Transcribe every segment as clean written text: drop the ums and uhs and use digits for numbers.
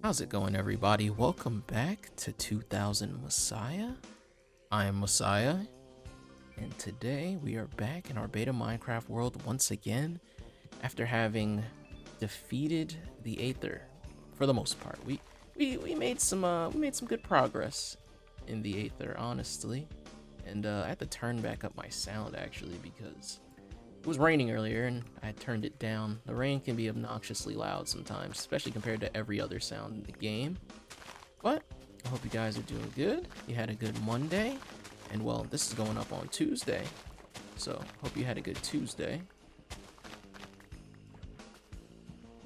How's it going, everybody? Welcome back to 2000 Messiah. I am Messiah, and today we are back in our beta Minecraft world once again after having defeated the Aether for the most part. We made some good progress in the Aether, honestly. And I had to turn back up my sound actually because it was raining earlier and I turned it down. The rain can be obnoxiously loud sometimes, especially compared to every other sound in the game. But I hope you guys are doing good. You had a good Monday. And well, this is going up on Tuesday. So hope you had a good Tuesday.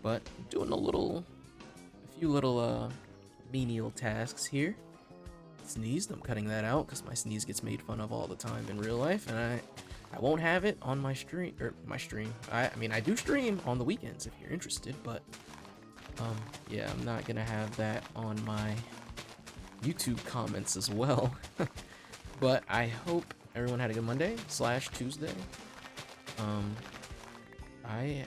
But doing a few little menial tasks here. Sneezed, I'm cutting that out because my sneeze gets made fun of all the time in real life, and I won't have it on my stream, I mean, I do stream on the weekends if you're interested, but yeah, I'm not gonna have that on my YouTube comments as well. But I hope everyone had a good Monday / Tuesday. My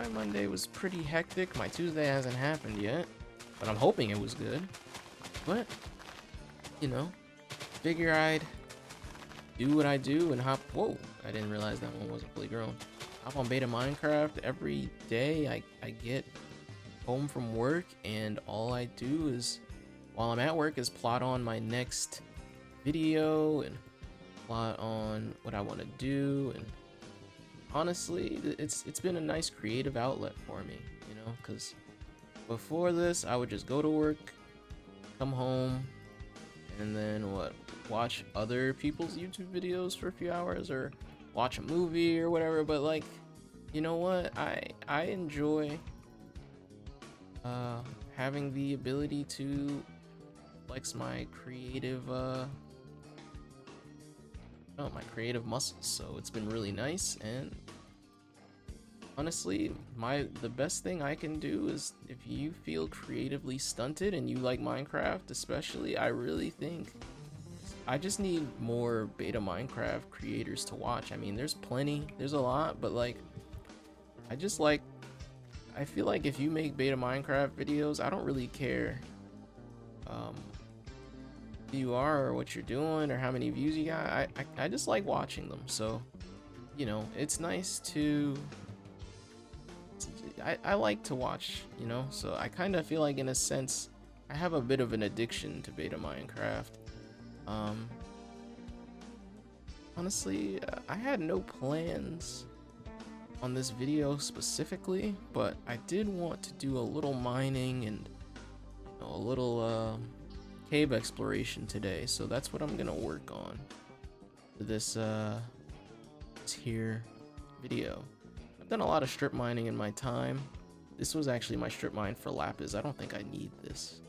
Monday was pretty hectic. My Tuesday hasn't happened yet, but I'm hoping it was good. But you know, figure I'd do what I do and hop. Whoa, I didn't realize that one wasn't fully grown. Hop on beta Minecraft every day. I get home from work, and all I do is, while I'm at work, is plot on my next video and plot on what I want to do. And honestly, it's been a nice creative outlet for me, you know, because before this, I would just go to work, come home, and then watch other people's YouTube videos for a few hours or watch a movie or whatever. But like, you know what, I enjoy having the ability to flex my creative my creative muscles. So it's been really nice. And honestly, the best thing I can do is, if you feel creatively stunted and you like Minecraft especially, I really think I just need more beta Minecraft creators to watch. I mean, there's a lot, but like, I feel like if you make beta Minecraft videos, I don't really care who you are or what you're doing or how many views you got. I just like watching them. So, you know, it's nice to I like to watch, you know, so I kind of feel like, in a sense, I have a bit of an addiction to beta Minecraft. Honestly, I had no plans on this video specifically, but I did want to do a little mining and, you know, a little cave exploration today, so that's what I'm gonna work on for this here video. I've done a lot of strip mining in my time. This was actually my strip mine for lapis. I don't think I need this.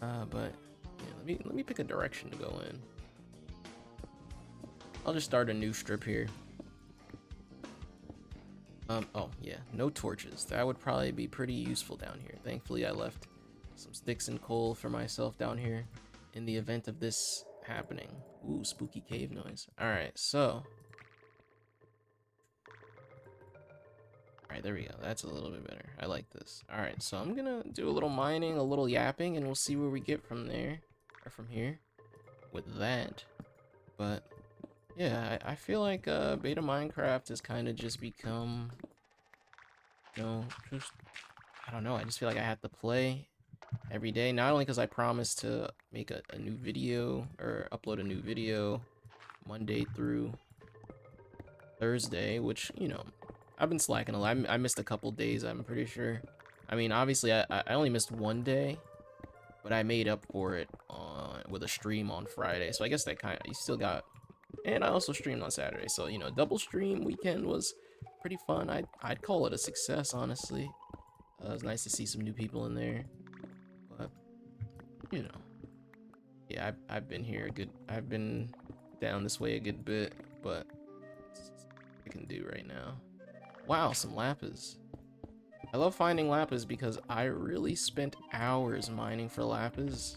But yeah, let me pick a direction to go in. I'll just start a new strip here. Oh yeah, no torches. That would probably be pretty useful down here. Thankfully, I left some sticks and coal for myself down here in the event of this happening. Ooh, spooky cave noise. Alright, so. Alright, there we go. That's a little bit better. I like this. Alright, so I'm gonna do a little mining, a little yapping, and we'll see where we get from there. Or from here. With that. But yeah, I feel like beta Minecraft has kind of just become, you know, just, I don't know, I just feel like I have to play every day. Not only because I promised to make a new video, or upload a new video Monday through Thursday, which, you know, I've been slacking a lot. I missed a couple days, I'm pretty sure. I mean, obviously, I only missed one day, but I made up for it with a stream on Friday. So I guess that kind of, you still got. And I also streamed on Saturday, so, you know, double stream weekend was pretty fun. I'd call it a success, honestly. It was nice to see some new people in there, but, you know, yeah, I've been here I've been down this way a good bit, but I can do right now. Wow, some lapis. I love finding lapis because I really spent hours mining for lapis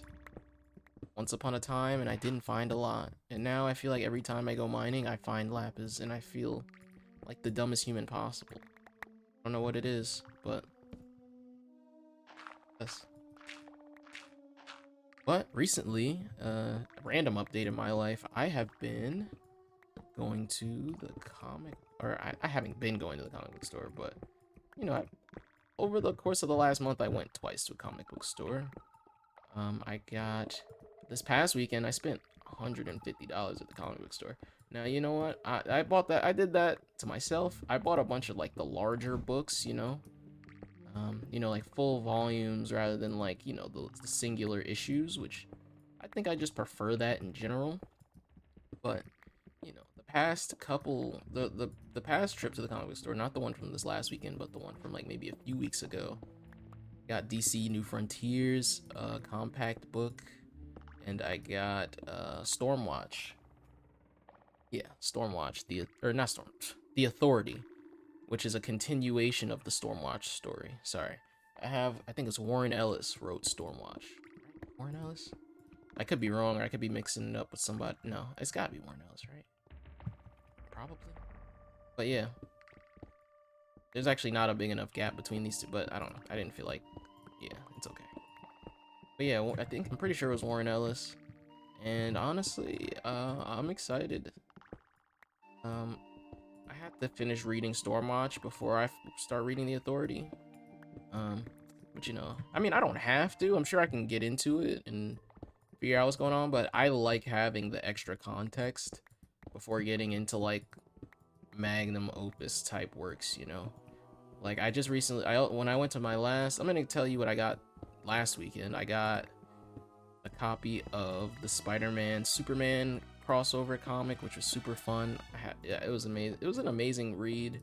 once upon a time, and I didn't find a lot. And now I feel like every time I go mining, I find lapis, and I feel like the dumbest human possible. I don't know what it is, but Yes. But recently, a random update in my life, I have been going to the comic, or I haven't been going to the comic book store, but you know, over the course of the last month, I went twice to a comic book store. I got this past weekend, I spent $150 at the comic book store. Now, you know what? I bought that. I did that to myself. I bought a bunch of like the larger books, like full volumes rather than like, the singular issues, which I think I just prefer that in general. But, the past couple, the past trip to the comic book store, not the one from this last weekend, but the one from like maybe a few weeks ago, got DC New Frontiers, compact book, and I got Stormwatch. Yeah, Stormwatch, the Authority, which is a continuation of the Stormwatch story. Sorry. I think it's Warren Ellis wrote Stormwatch. Warren Ellis? I could be wrong, or I could be mixing it up with somebody. No, it's gotta be Warren Ellis, right? Probably. But yeah. There's actually not a big enough gap between these two, but I don't know. I didn't feel like, yeah, it's okay. But yeah, I'm pretty sure it was Warren Ellis. And honestly, I'm excited. I have to finish reading Stormwatch before I start reading The Authority. But I mean, I don't have to. I'm sure I can get into it and figure out what's going on, but I like having the extra context before getting into like magnum opus type works, Like I just recently, when I went to my last, I'm gonna tell you what I got last weekend. I got a copy of the Spider-Man Superman crossover comic, which was super fun. Yeah, it was amazing. It was an amazing read.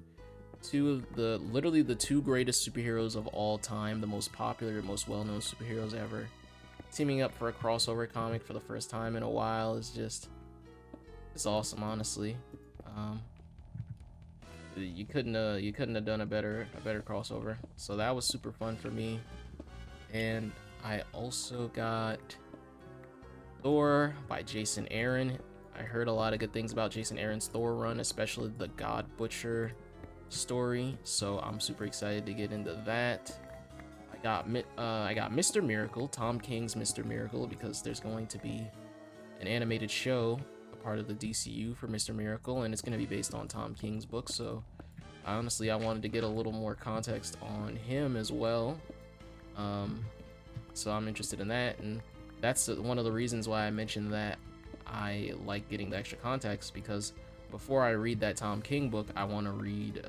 Literally the two greatest superheroes of all time, the most popular, most well-known superheroes ever, teaming up for a crossover comic for the first time in a while is it's awesome, honestly. You couldn't have done a better crossover. So that was super fun for me. And I also got Thor by Jason Aaron. I heard a lot of good things about Jason Aaron's Thor run, especially the God Butcher story. So I'm super excited to get into that. I got Mr. Miracle, Tom King's Mr. Miracle, because there's going to be an animated show, a part of the DCU for Mr. Miracle, and it's going to be based on Tom King's book. So honestly, I wanted to get a little more context on him as well. So I'm interested in that, and that's one of the reasons why I mentioned that I like getting the extra context, because before I read that Tom King book, I want to read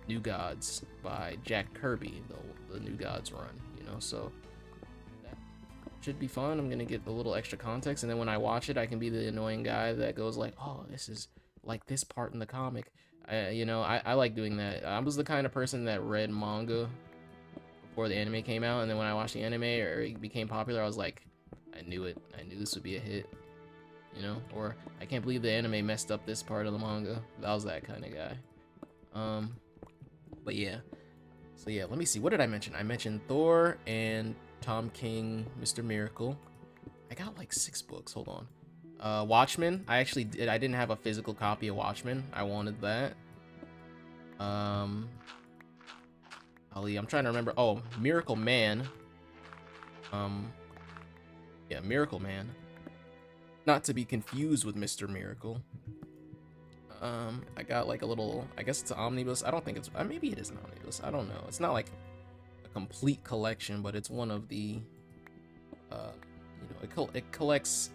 New Gods by Jack Kirby, the New Gods run, so that should be fun. I'm gonna get a little extra context, and then when I watch it, I can be the annoying guy that goes like, oh, this is like this part in the comic. I like doing that. I was the kind of person that read manga before the anime came out, and then when I watched the anime or it became popular, I was like, I knew it. I knew this would be a hit, or I can't believe the anime messed up this part of the manga. I was that kind of guy. But yeah. So yeah, let me see. What did I mention? I mentioned Thor and Tom King, Mr. Miracle. I got like 6 books. Hold on. Watchmen. I didn't have a physical copy of Watchmen. I wanted that. I'm trying to remember. Oh, Miracle Man. Yeah, Miracle Man. Not to be confused with Mr. Miracle. I got like a little, I guess it's an omnibus. I don't think it's, maybe it is an omnibus. I don't know. It's not like a complete collection, but it's one of the, it collects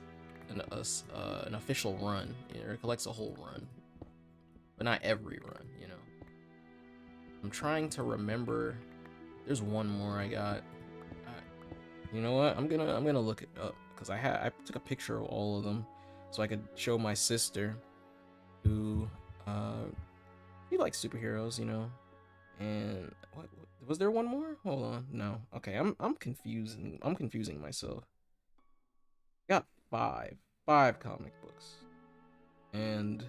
an official run, or it collects a whole run, but not every run, I'm trying to remember. There's one more I got. You know what? I'm gonna look it up, because I took a picture of all of them so I could show my sister, who he likes superheroes, And what was there one more? Hold on. No. Okay, I'm confusing myself. Got five comic books. And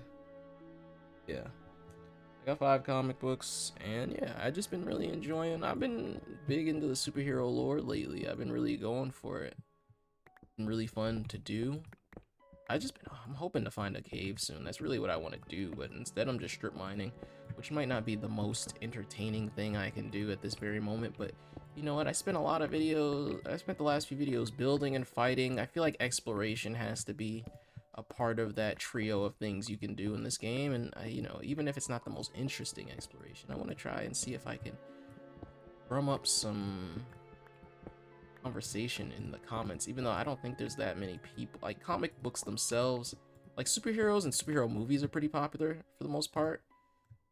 yeah. I got 5 comic books, and yeah, I've just been really enjoying. I've been big into the superhero lore lately. I've been really going for it. It's been really fun to do. I'm hoping to find a cave soon. That's really what I want to do, but instead I'm just strip mining. which might not be the most entertaining thing I can do at this very moment, but you know what? I spent the last few videos building and fighting. I feel like exploration has to be a part of that trio of things you can do in this game, and you know, even if it's not the most interesting exploration, I want to try and see if I can drum up some conversation in the comments, even though I don't think there's that many people. Like, comic books themselves, like superheroes and superhero movies are pretty popular for the most part,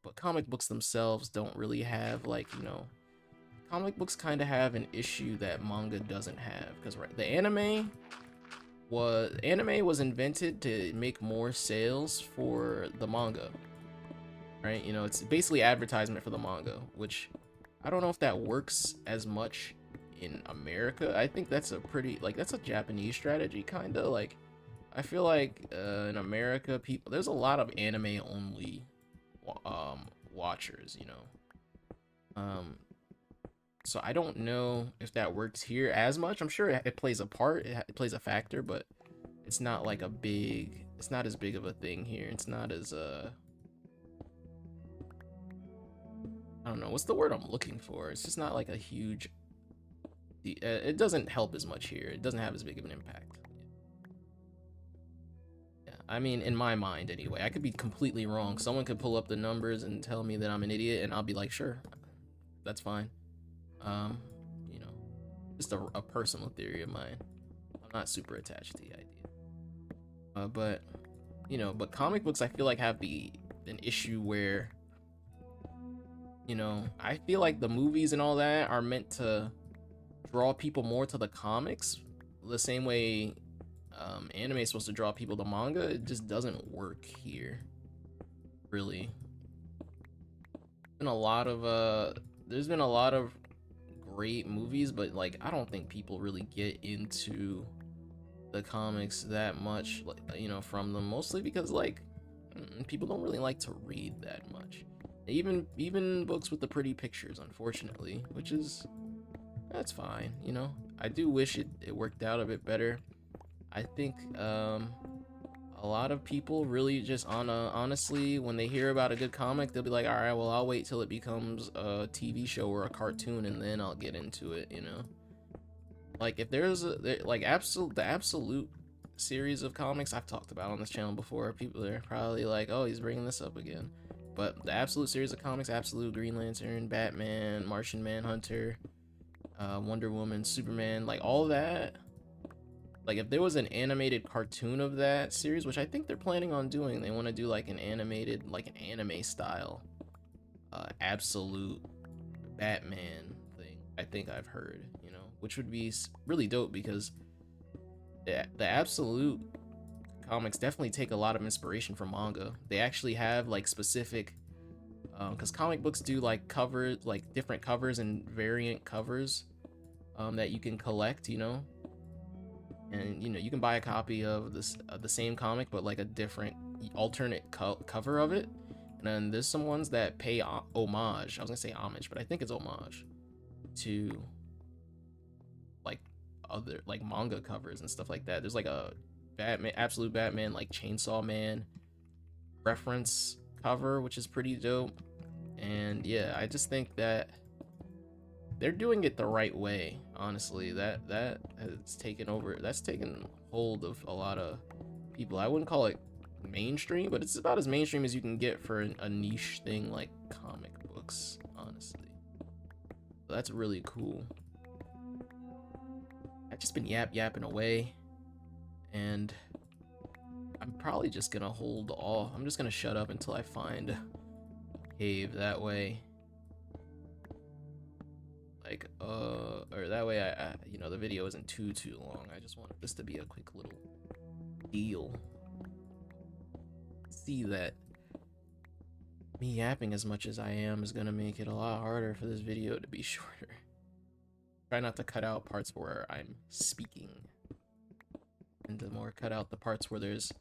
but comic books themselves don't really have, like, you know, comic books kind of have an issue that manga doesn't have, because right, the anime was invented to make more sales for the manga, right? You know, it's basically advertisement for the manga, which I don't know if that works as much in America. I think that's a pretty, like, that's a Japanese strategy, kind of. Like, I feel like in America, there's a lot of anime only watchers, you know. So I don't know if that works here as much. I'm sure it plays a part, it plays a factor, but it's not like it's not as big of a thing here. It's not as I don't know, what's the word I'm looking for? It's just not like a huge, it doesn't help as much here. It doesn't have as big of an impact. Yeah, I mean, in my mind anyway. I could be completely wrong. Someone could pull up the numbers and tell me that I'm an idiot, and I'll be like, sure, that's fine. You know, just a personal theory of mine. I'm not super attached to the idea. But, you know, but comic books I feel like have an issue where, you know, I feel like the movies and all that are meant to draw people more to the comics the same way anime is supposed to draw people to manga. It just doesn't work here, really. There's been a lot of great movies, but like I don't think people really get into the comics that much, like, you know, from them, mostly because like people don't really like to read that much, even books with the pretty pictures, unfortunately, which is, that's fine, you know. I do wish it worked out a bit better. I think a lot of people really just honestly, when they hear about a good comic, they'll be like, all right, well, I'll wait till it becomes a TV show or a cartoon and then I'll get into it, you know. Like, if there's the absolute series of comics I've talked about on this channel before, people are probably like, oh, he's bringing this up again. But the absolute series of comics, Absolute, Green Lantern, Batman, Martian Manhunter, Wonder Woman, Superman, like all that. Like, if there was an animated cartoon of that series, which I think they're planning on doing, they want to do like an animated, like an anime style, Absolute Batman thing. I think I've heard, you know, which would be really dope, because the Absolute comics definitely take a lot of inspiration from manga. They actually have like specific, because comic books do like covers, like different covers and variant covers that you can collect, you know. And you know, you can buy a copy of the same comic, but like a different alternate cover of it. And then there's some ones that pay homage. I was gonna say homage, but I think it's homage to like other like manga covers and stuff like that. There's like a Batman, Absolute Batman, like Chainsaw Man reference cover, which is pretty dope. And yeah, I just think that they're doing it the right way, honestly. That has taken over, that's taken hold of a lot of people. I wouldn't call it mainstream, but it's about as mainstream as you can get for a niche thing like comic books, honestly. So that's really cool. I've just been yapping away, and I'm probably just gonna hold off. I'm just gonna shut up until I find a cave, that way. Like, or that way I you know, the video isn't too long. I just wanted this to be a quick little deal. See that me yapping as much as I am is gonna make it a lot harder for this video to be shorter. Try not to cut out parts where I'm speaking, and to more cut out the parts where there's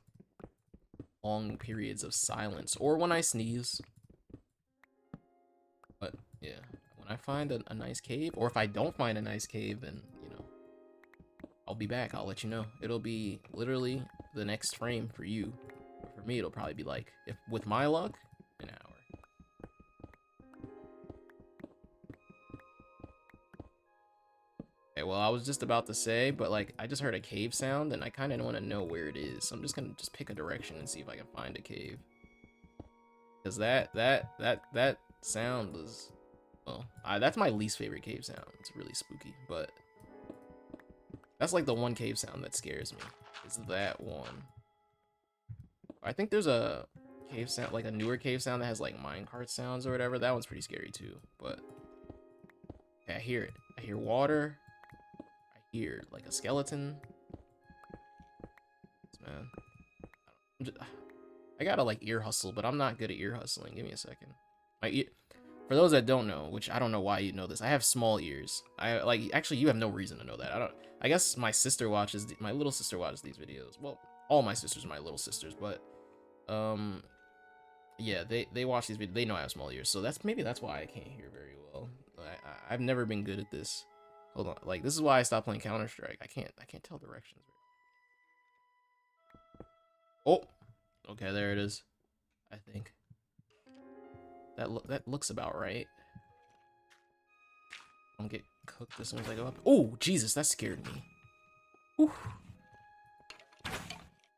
long periods of silence, or when I sneeze. But yeah, when I find a nice cave, or if I don't find a nice cave, then, you know, I'll be back. I'll let you know. It'll be literally the next frame for you. For me, it'll probably be like, if with my luck, an hour. Okay, well, I was just about to say, but like, I just heard a cave sound, and I kind of want to know where it is. So I'm just gonna pick a direction and see if I can find a cave. Because that sound was, well, that's my least favorite cave sound. It's really spooky, but that's like the one cave sound that scares me. Is that one? I think there's a cave sound, like a newer cave sound that has like minecart sounds or whatever. That one's pretty scary too. But okay, I hear it. I hear water. I hear like a skeleton. Man, I gotta like ear hustle, but I'm not good at ear hustling. Give me a second. My ear, for those that don't know, which I don't know why you know this, I have small ears. I like, actually, you have no reason to know that. I guess my sister watches, my little sister watches these videos. Well, all my sisters are my little sisters, but yeah, they watch these videos. They know I have small ears, so maybe that's why I can't hear very well. I've never been good at this. Hold on, like this is why I stopped playing Counter-Strike. I can't tell directions. Oh, okay, there it is. I think that looks about right. I'm gonna get cooked as soon as I go up. Oh, Jesus, that scared me. Whew.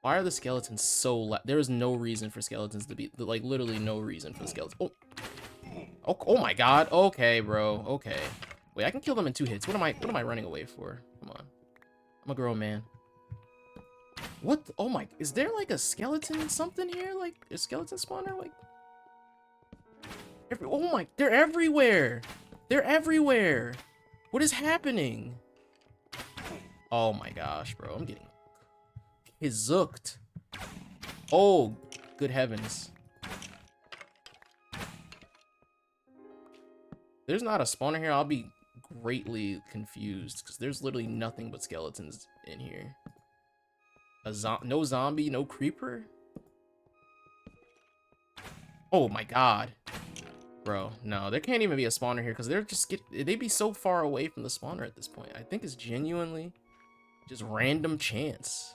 Why are the skeletons so loud? There is no reason for skeletons to be, like, literally no reason for the skeletons. Oh my God. Okay, bro. Okay. Wait, I can kill them in 2 hits. What am I running away for? Come on. I'm a grown man. What? Oh my, is there like a skeleton something here? Like a skeleton spawner? Like, oh my, they're everywhere. They're everywhere. What is happening? Oh my gosh, bro. I'm getting zooked. Oh, good heavens. There's not a spawner here. I'll be greatly confused because there's literally nothing but skeletons in here. No zombie, no creeper. Oh my God, bro. No, there can't even be a spawner here because they'd be so far away from the spawner at this point. I think it's genuinely just random chance.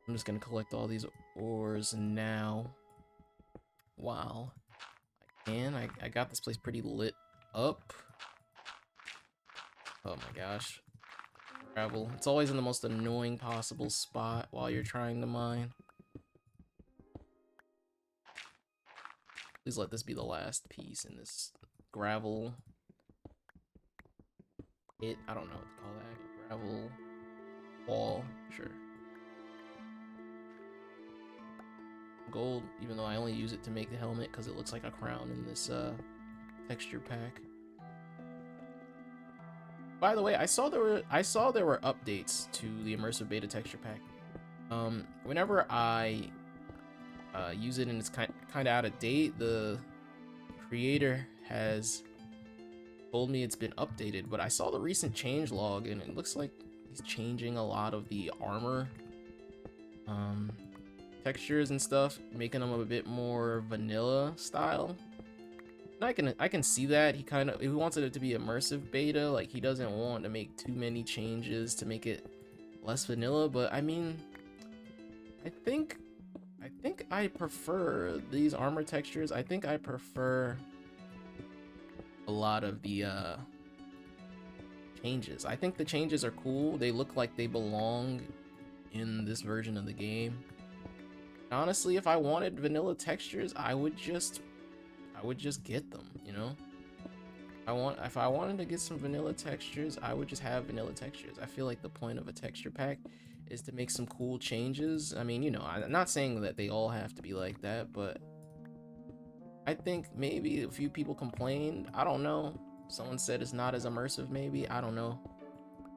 I'm just gonna collect all these ores now. Wow. I got this place pretty lit up. Oh my gosh. Gravel. It's always in the most annoying possible spot while you're trying to mine. Please let this be the last piece in this gravel pit. I don't know what to call that. Gravel wall. Sure. Gold, even though I only use it to make the helmet because it looks like a crown in this texture pack. By the way, I saw there were updates to the immersive beta texture pack. Whenever I use it and it's kind of out of date, the creator has told me it's been updated, but I saw the recent change log and it looks like he's changing a lot of the armor textures and stuff, making them a bit more vanilla style. And I can see that he wants it to be immersive beta, like he doesn't want to make too many changes to make it less vanilla, but I mean, I think I prefer these armor textures. I think I prefer a lot of the changes. I think the changes are cool. They look like they belong in this version of the game. Honestly, if I wanted vanilla textures, I would just get them, you know? If I wanted to get some vanilla textures, I would just have vanilla textures. I feel like the point of a texture pack is to make some cool changes. I mean, you know, I'm not saying that they all have to be like that, but I think maybe a few people complained. I don't know. Someone said it's not as immersive, maybe. I don't know.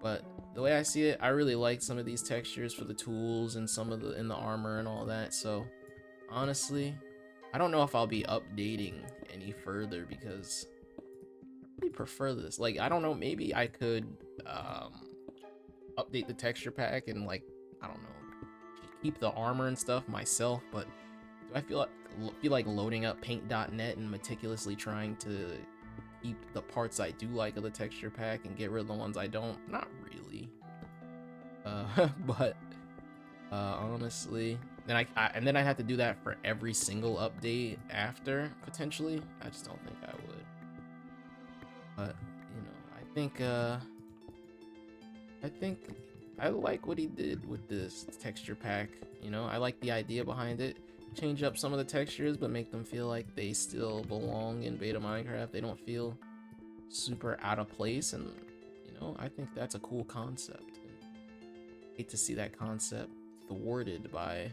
But the way I see it, I really like some of these textures for the tools and some of the armor and all that. So honestly, I don't know if I'll be updating any further because I really prefer this. Like, I don't know, maybe I could update the texture pack and, like, I don't know, keep the armor and stuff myself, but do I feel like loading up paint.net and meticulously trying to keep the parts I do like of the texture pack and get rid of the ones I don't? Not really. But honestly, and then I have to do that for every single update after, potentially. I just don't think I would. But, you know, I think I like what he did with this texture pack. You know, I like the idea behind it. Change up some of the textures, but make them feel like they still belong in beta Minecraft. They don't feel super out of place, and you know, I think that's a cool concept. And I hate to see that concept thwarted by,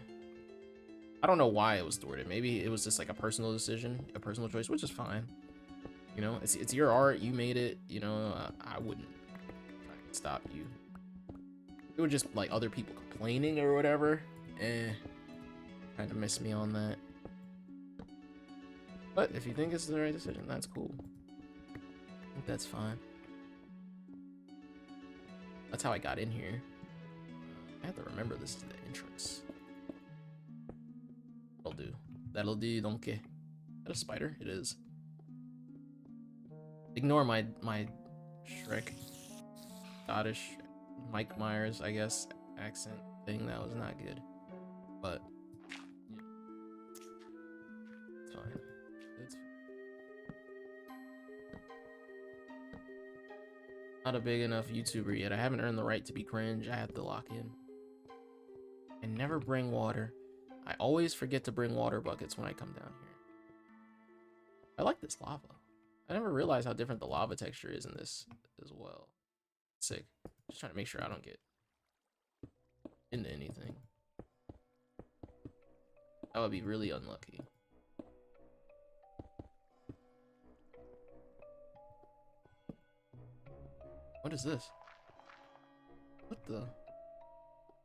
I don't know why it was thwarted. Maybe it was just like a personal decision, a personal choice, which is fine. You know, it's your art, you made it. You know, I wouldn't try to stop you. It was just like other people complaining or whatever. Kind of miss me on that. But if you think it's the right decision, that's cool. I think that's fine. That's how I got in here. I have to remember this is the entrance. That'll do. That'll do, donkey. Is that a spider? It is. Ignore my Shrek, Scottish, Mike Myers, I guess, accent thing. That was not good. But yeah. It's fine. It's fine. Not a big enough YouTuber yet. I haven't earned the right to be cringe. I have to lock in. And never bring water. I always forget to bring water buckets when I come down here. I like this lava. I never realized how different the lava texture is in this as well. Sick. Just trying to make sure I don't get into anything. That would be really unlucky. What is this? What the?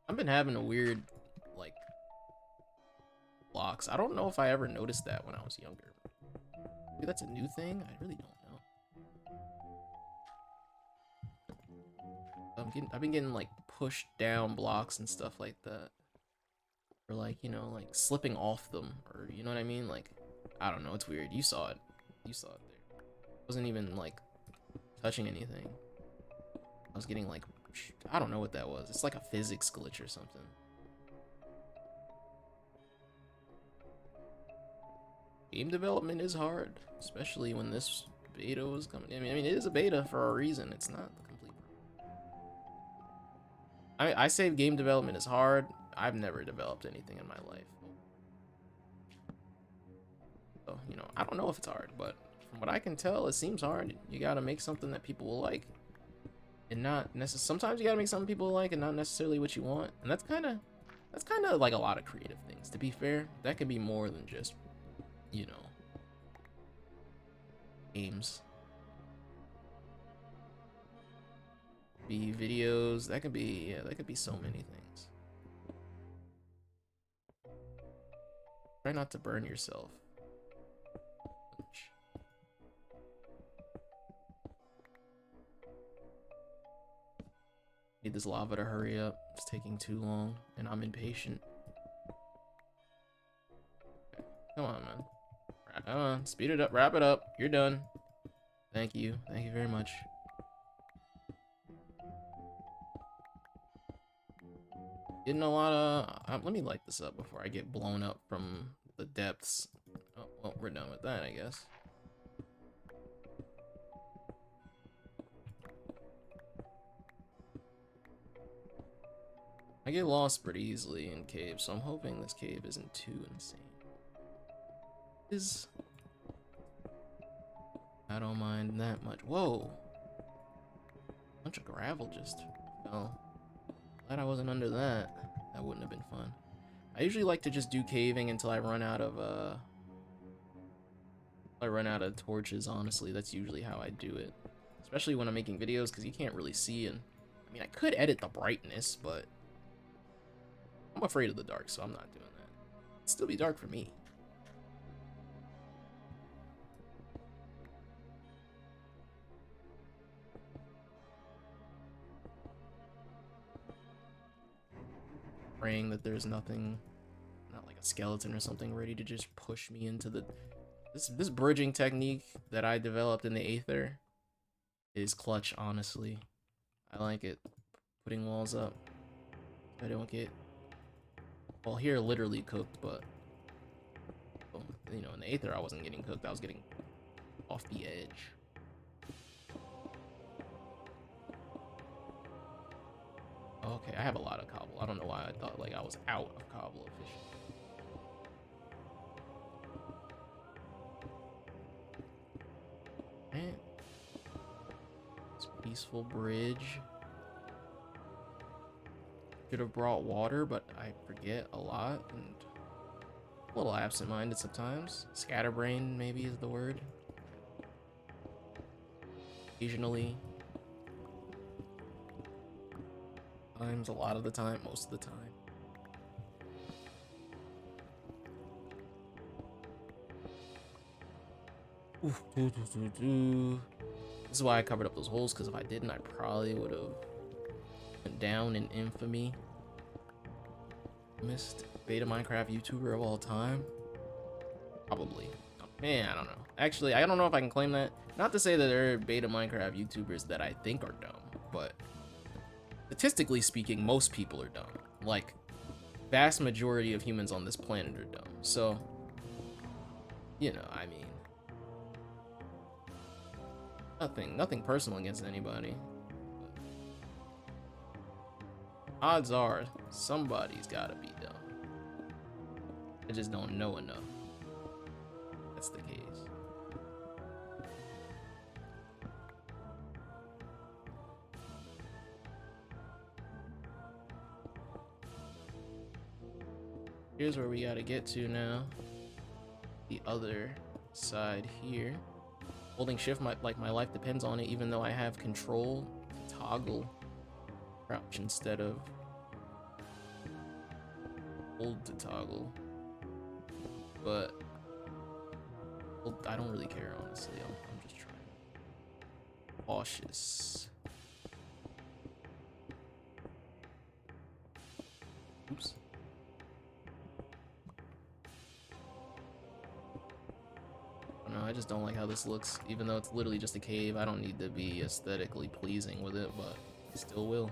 I've been having a weird, like, blocks. I don't know if I ever noticed that when I was younger. Maybe that's a new thing? I really don't know. I've been getting, like, pushed down blocks and stuff like that. Or, like, you know, like, slipping off them. Or, you know what I mean? Like, I don't know. It's weird. You saw it. You saw it there. I wasn't even, like, touching anything. I was getting, like, I don't know what that was. It's like a physics glitch or something. Game development is hard, especially when this beta was coming. I mean, it is a beta for a reason. It's not the complete. I say game development is hard. I've never developed anything in my life. So, you know, I don't know if it's hard, but from what I can tell, it seems hard. You gotta make something that people will like. And not necessarily, sometimes you gotta make something people like and not necessarily what you want. And that's kind of like a lot of creative things. To be fair, that could be more than just, you know, games. Be videos, that could be, yeah, that could be so many things. Try not to burn yourself. Need this lava to hurry up. It's taking too long, and I'm impatient. Come on, man. Come on, speed it up, wrap it up. You're done. Thank you. Thank you very much. Getting a lot of... let me light this up before I get blown up from the depths. Oh, well, we're done with that, I guess. I get lost pretty easily in caves, so I'm hoping this cave isn't too insane. I don't mind that much. Whoa! Bunch of gravel just fell. Glad I wasn't under that. That wouldn't have been fun. I usually like to just do caving until I run out of torches, honestly. That's usually how I do it. Especially when I'm making videos, because you can't really see, and I mean, I could edit the brightness, but I'm afraid of the dark, so I'm not doing that. It'd still be dark for me. Praying that there's nothing, not like a skeleton or something, ready to just push me into the... This bridging technique that I developed in the Aether is clutch, honestly. I like it. Putting walls up. I don't get Well, here literally cooked, but well, you know, in the Aether I wasn't getting cooked. I was getting off the edge. Okay, I have a lot of cobble. I don't know why I thought like I was out of cobble officially. Man, this peaceful bridge. Should have brought water, but I forget a lot and a little absent-minded sometimes. Scatterbrain maybe is the word. Occasionally. Times, a lot of the time, most of the time. Oof, This is why I covered up those holes, because if I didn't, I probably would have went down in infamy. Missed beta Minecraft YouTuber of all time. Probably. Oh, man, I don't know. Actually, I don't know if I can claim that. Not to say that there are beta Minecraft YouTubers that I think are dumb, but statistically speaking, most people are dumb. Like, vast majority of humans on this planet are dumb. So, you know, I mean, nothing personal against anybody. Odds are somebody's gotta be dumb. I just don't know enough. That's the case. Here's where we gotta get to now. The other side here. Holding shift, my life depends on it, even though I have control to toggle crouch instead of hold to toggle. But well, I don't really care, honestly. I'm just trying. Cautious. Oops. No, I just don't like how this looks, even though it's literally just a cave. I don't need to be aesthetically pleasing with it, but I still will.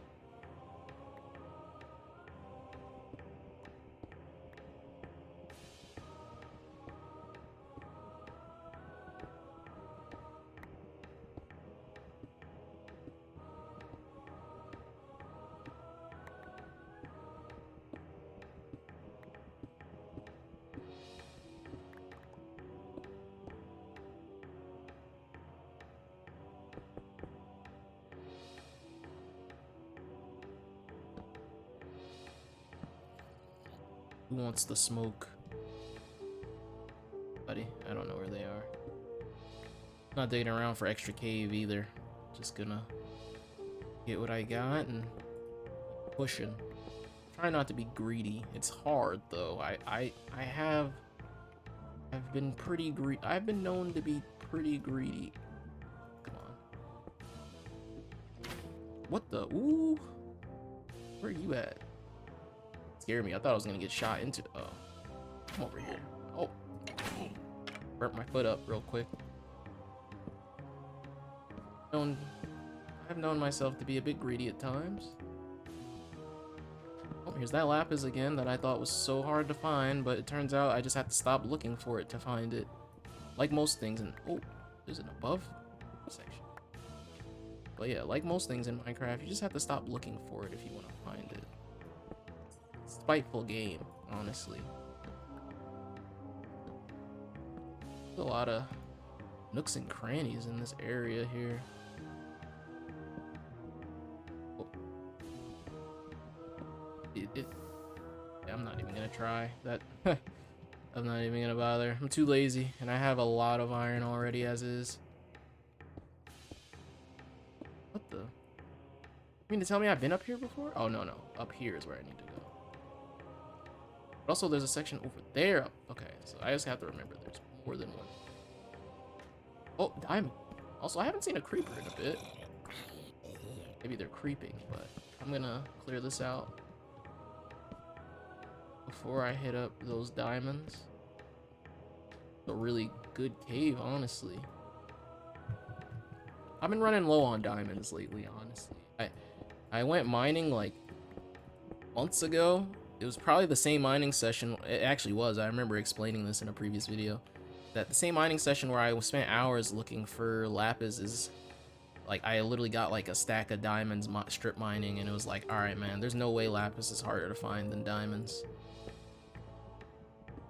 Who wants the smoke? Buddy, I don't know where they are. Not digging around for extra cave either. Just gonna get what I got and pushing. Try not to be greedy. It's hard though. I've been pretty greedy. I've been known to be pretty greedy. Come on. What the? Ooh. Where are you at? Scared me. I thought I was gonna get shot into. Oh, come over here. Oh, burnt my foot up real quick. I've known myself to be a bit greedy at times. Oh, here's that lapis again that I thought was so hard to find, but it turns out I just have to stop looking for it to find it. Like most things in oh, there's an above section. But yeah, like most things in Minecraft, you just have to stop looking for it if you want to find it. Spiteful game, honestly. There's a lot of nooks and crannies in this area here. Oh. Yeah, I'm not even gonna try that. I'm not even gonna bother. I'm too lazy, and I have a lot of iron already as is. What the? You mean to tell me I've been up here before? Oh, no. Up here is where I need to go. But also, there's a section over there. Okay, so I just have to remember there's more than one. Oh, diamond. Also, I haven't seen a creeper in a bit. Maybe they're creeping, but I'm gonna clear this out before I hit up those diamonds. A really good cave, honestly. I've been running low on diamonds lately, honestly. I went mining like months ago, it was probably the same mining session. It actually was. I remember explaining this in a previous video. That the same mining session where I spent hours looking for lapis is like I literally got like a stack of diamonds strip mining, and it was like, all right, man, there's no way lapis is harder to find than diamonds.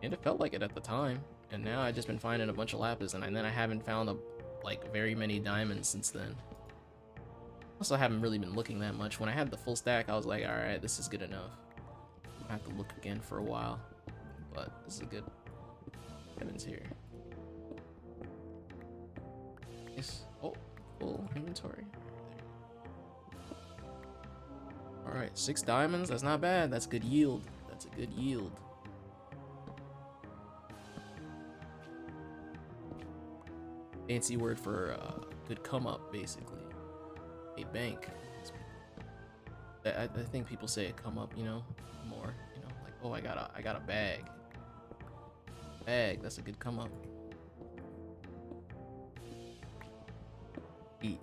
And it felt like it at the time. And now I just been finding a bunch of lapis, and then I haven't found like very many diamonds since then. Also, I haven't really been looking that much. When I had the full stack, I was like, all right, this is good enough. I have to look again for a while, but this is a good diamonds here. Yes. Oh, full inventory. All right, 6 diamonds. That's not bad. That's good yield. That's a good yield. Fancy word for good come up, basically. A bank. I think people say it come up, you know, more. You know, like, oh, I got a bag. Bag. That's a good come up. Eat.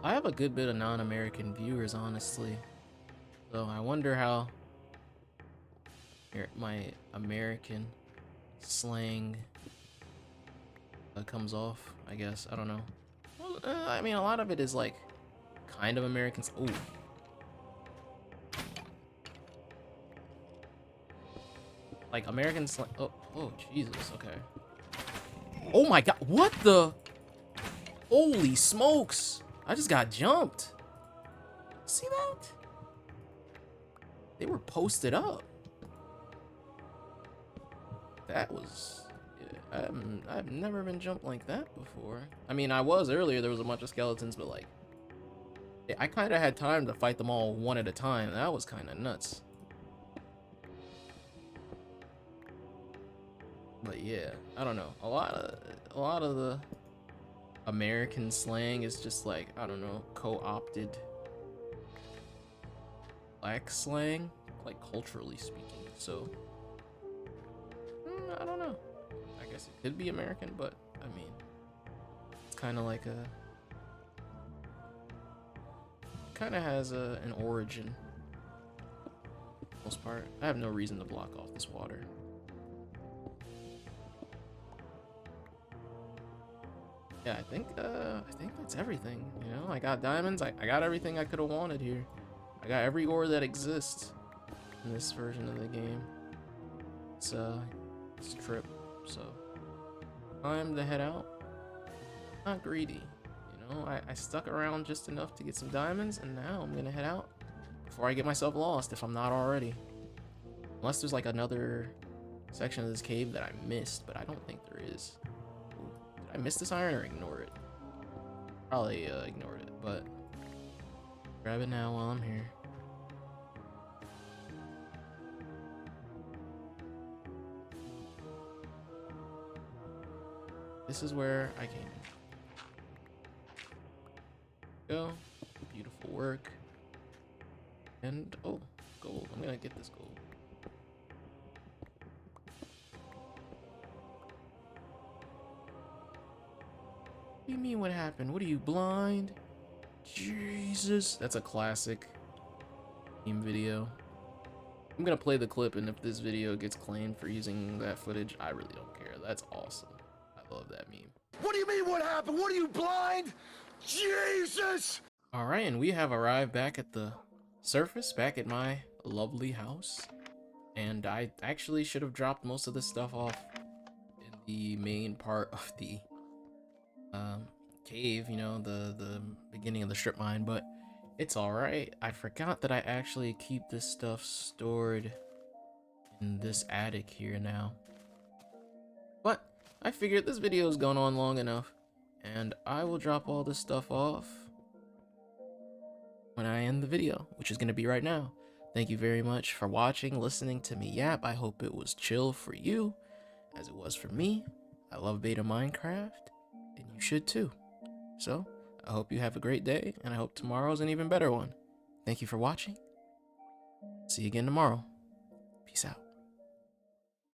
I have a good bit of non-American viewers, honestly. So I wonder how my American slang comes off, I guess. I don't know. Well, I mean, a lot of it is like kind of American. Ooh. Like American slang. Oh, Jesus. Okay. Oh my God. What the? Holy smokes. I just got jumped. See that? They were posted up. That was... Yeah, I've never been jumped like that before. I mean, I was earlier. There was a bunch of skeletons, but like... I kind of had time to fight them all one at a time. That was kind of nuts. But yeah, I don't know. A lot of the American slang is just like, I don't know, co-opted black slang, like culturally speaking. So I don't know. I guess it could be American, but I mean, it's kind of like kind of has an origin. For the most part, I have no reason to block off this water. Yeah, I think that's everything. You know, I got diamonds. I got everything I could have wanted here. I got every ore that exists in this version of the game. It's trip. So time to head out. Not greedy. You know, I stuck around just enough to get some diamonds, and now I'm gonna head out before I get myself lost, if I'm not already. Unless there's like another section of this cave that I missed, but I don't think there is. I missed this iron or ignore it? Probably ignored it, but grab it now while I'm here. This is where I came in. Go. Beautiful work. And oh, gold. I'm gonna get this gold. What do you mean what happened? What are you, blind? Jesus. That's a classic game video. I'm gonna play the clip, and if this video gets claimed for using that footage, I really don't care. That's awesome. I love that meme. What do you mean what happened? What are you, blind? Jesus! Alright, and we have arrived back at the surface, back at my lovely house. And I actually should have dropped most of this stuff off in the main part of the cave, you know, the beginning of the strip mine, but it's all right. I forgot that I actually keep this stuff stored in this attic here now, but I figured this video has gone on long enough, and I will drop all this stuff off when I end the video, which is going to be right now. Thank you very much for watching, listening to me yap. I hope it was chill for you as it was for me. I love beta Minecraft, and you should too. So, I hope you have a great day, and I hope tomorrow's an even better one. Thank you for watching. See you again tomorrow. Peace out.